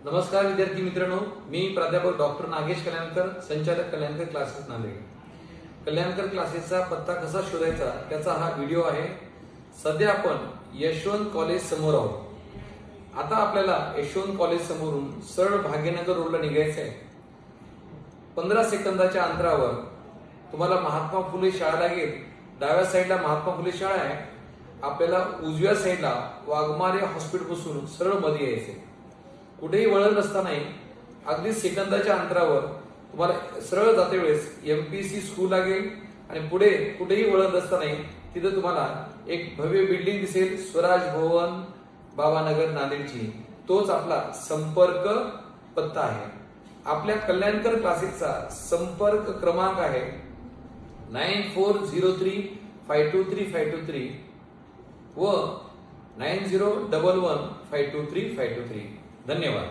नमस्कार विद्यार्थी मित्रांनो, मी प्राध्यापक डॉक्टर नागेश कल्याणकर, संचालक कल्याणकर क्लासेस नांदेड। कल्याणकर क्लासेसचा पत्ता कसा शोधायचा त्याचा हा व्हिडिओ आहे। सध्या आपण यशवंत कॉलेज समोर आहोत। आता आपल्याला यशवंत कॉलेज समोरून सरळ भाग्यनगर रोडला निघायचं आहे। 15 सेकंदाच्या अंतरावर तुम्हाला महात्मा फुले शाळा लागेल। डाव्या साईडला महात्मा फुले शाळा आहे। आपल्याला उजव्या साईडला वाघमारे हॉस्पिटल पासून सरळ मध्ये यायचे। कुठेही वळण नसताना अगदी सेकंदाच्या अंतरावर तुम्हाला सरळ जाते वेळेस एमपीसी स्कूल लागेल आणि पुढे कुठेही वळण नसताना तिथे तुम्हाला एक भव्य बिल्डिंग दिसेल, स्वराज भवन, बाबानगर नांदेडची। तोच आपला संपर्क पत्ता आहे। आपल्या कल्याणकर क्लासेसचा संपर्क क्रमांक आहे 9403523523 व 9011523523। धन्यवाद।